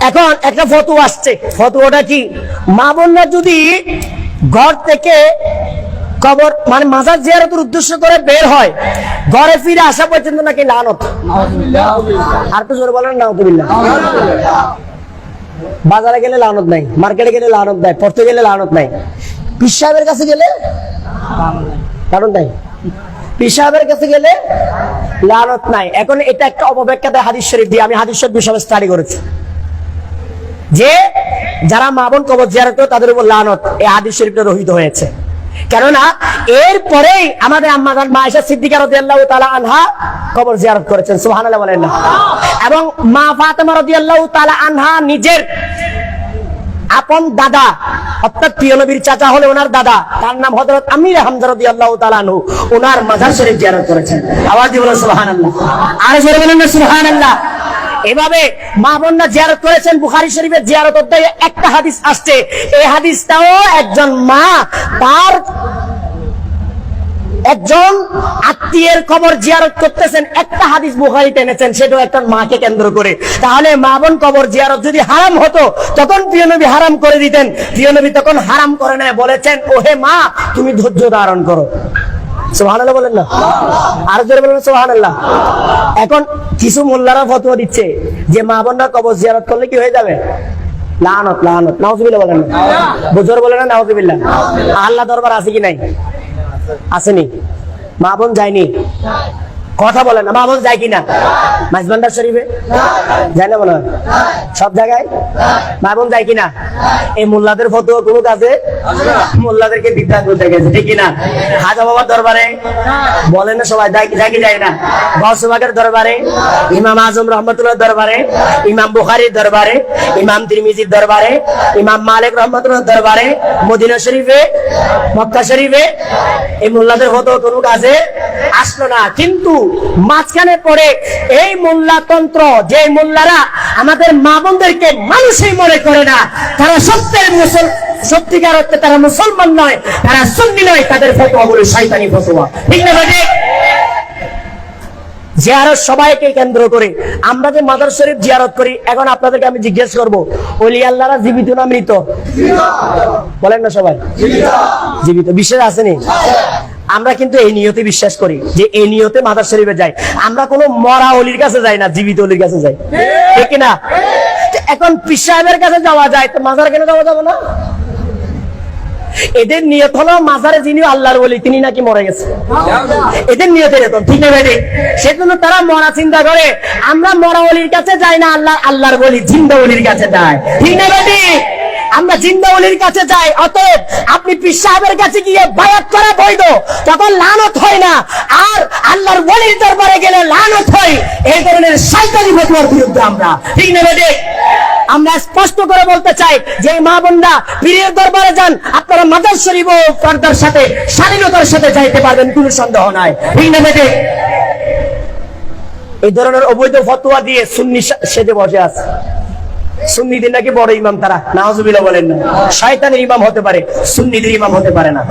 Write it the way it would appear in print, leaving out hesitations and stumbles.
এখন একটা ফতোয়া আসছে, ফতোয়াটা কি, মা বোনরা যদি ঘর থেকে কবর মানে মাজার জিয়ারতের উদ্দেশ্য করে বের হয়, ঘরে ফিরে আসা পর্যন্ত নাকি লানত। আর তো জোরে বলেন নাউযুবিল্লাহ। বাজারে গেলে লানত নাই, মার্কেটে গেলে লানত নাই, পড়তে গেলে লানত নাই, পীর সাহেবের কাছে গেলে লানত নাই, পীর সাহেবের কাছে গেলে লানত নাই। এখন এটা একটা অপব্যাখ্যা দেয় হাদিস শরীফ দিয়ে। আমি হাদিস শরীফ বিষয়ে স্টাডি করেছি যে যারা মা বোন কবর জিয়ারত করে তাদের উপর লানত, এই হাদিস শরীফটা রহিত হয়েছে। কেননা এরপরেই আমাদের আম্মা জান মা আয়েশা সিদ্দিকা রাদিয়াল্লাহু তাআলা আনহা কবর জিয়ারত করেছেন, সুবহানাল্লাহ বলেন না। এবং মা ফাতেমা রাদিয়াল্লাহু তাআলা আনহা নিজের আপন দাদা অর্থাৎ প্রিয় নবীর চাচা হলে ওনার দাদা, তার নাম হযরত আমির হামজা রাদিয়াল্লাহু তাআলা আনহু, ওনার মাজার শরীফ জিয়ারত করেছেন। আওয়াজ দিয়ে বলেন সুবহানাল্লাহ। আর জোরে বলেন না সুবহানাল্লাহ। এভাবে মা বোনরা জিয়ারত করেছেন। বুখারী শরীফের জিয়ারত অধ্যায়ে একটা হাদিস আসছে, এই হাদিসটাও একজন মা তার একজন আত্মীয়ের কবর জিয়ারত করতেছেন, একটা হাদিস বুখারীতে এনেছেন, সেটাও একটা মাকে কেন্দ্র করে। তাহলে মা বোন কবর জিয়ারত যদি হারাম হতো তখন প্রিয় নবী হারাম করে দিতেন। প্রিয় নবী তখন হারাম করে না, বলেছেন ওহে মা তুমি ধৈর্য ধারণ করো। সুবহানাল্লাহ বলেন না, আর জোরে বলেন সুবহানাল্লাহ। এখন কিছু মোল্লারা ফতোয়া দিচ্ছে যে মা বোনরা কবর জিয়ারত করলে কি হয়ে যাবে, লানত। লানত, নাউযুবিল্লাহ বলেন না, বুজুর্গ বলেন না নাউযুবিল্লাহ। আল্লাহ দরবার আছে কি নাই? আসেনি। মা বোন যায়নি, কথা বলেন না, মা বোন যায় কিনা? মাঝবান্ডার শরীফে যায় না মনে হয়, সব জায়গায় মা বোন যায় কিনা? এই মোল্লাদের ফতোয়া কোনো কাজে, মোল্লাদেরকে বিভ্রান্ত করতে গেছে, ঠিক কিনা? খাজা বাবার দরবারে বলেন না সবাই, যায় কি যায় না? গৌসবাগের দরবারে, ইমাম আজম রহমতুল্লাহ দরবারে, ইমাম বুখারীর দরবারে, ইমাম তিরমিজির দরবারে, ইমাম মালিক রহমতুল্লাহ দরবারে, মদিনা শরীফে, মক্কা শরীফে এই মোল্লাদের ফতোয়া কোনো কাজে আসলো না। কিন্তু মাঝখানে পড়ে এই মোল্লাতন্ত্র, যে মোল্লারা আমাদের মা বোনদেরকে মানুষই মনে করে না, তারা সত্যিকার অর্থে তারা মুসলমান নয়, তারা সুন্নি নয়, তাদের ফতোয়াগুলো শয়তানি ফতোয়া, ঠিক না ভাই? জিয়ারত সবাইকে কেন্দ্র করে আমরা যে মাজার শরীফ জিয়ারত করি, এখন আপনাদেরকে আমি জিজ্ঞেস করবো, ওলি আল্লাহরা জীবিত না মৃত? বলেন না সবাই, জীবিত। বিশ্বাস আসেনি? আমরা কিন্তু এই নিয়তে বিশ্বাস করি যে এই নিয়তে মাজার শরীফে যাই। আমরা কোনো মরা অলির কাছে যাই না, জীবিত অলির কাছে যাই, ঠিক না? এখন পীর সাহেবের কাছে যাওয়া যায়, তো মাজার কেন যাওয়া যাবে না? এদের নিয়ত হলো মাজারে যিনি আল্লাহর ওলি তিনি নাকি মরে গেছে, এদের নিয়ত এরকম, ঠিক না ভাই? সেজন্য তারা মরা চিন্তা করে। আমরা মরা ওলির কাছে যাই না, আল্লাহর ওলি জিন্দা ওলির কাছে যায়, ঠিক না ভাই? আমরা জিন্দা ওলির কাছে যাই। অতএব আপনি পীর সাহেবের কাছে গিয়ে বায়াত করা বৈধ, তখন লানত হয় না। আর আল্লাহর ওলির দরবারে গেলে লানত হয়। এই ধরনের শয়তানি ফতোয়ার বিরুদ্ধে আমরা, ঠিক না ভাই? আমরা স্পষ্ট করে বলতে চাই যে মা বোনরা পীরের দরবারে যান, আপনারা মাজার শরীফ ও পর্দার সাথে স্বাধীনতার সাথে যাইতে পারবেন, কোনো সন্দেহ নাই, ঠিক না ভাই? এই ধরনের অবৈধ ফতোয়া দিয়ে সুন্নি সেজে বসে আছে। সুন্নিদের নাকি বড় ইমাম তারা, নাউযুবিল্লাহ বলেন না। শয়তানের ইমাম হতে পারে, সুন্নিদের ইমাম হতে পারে না।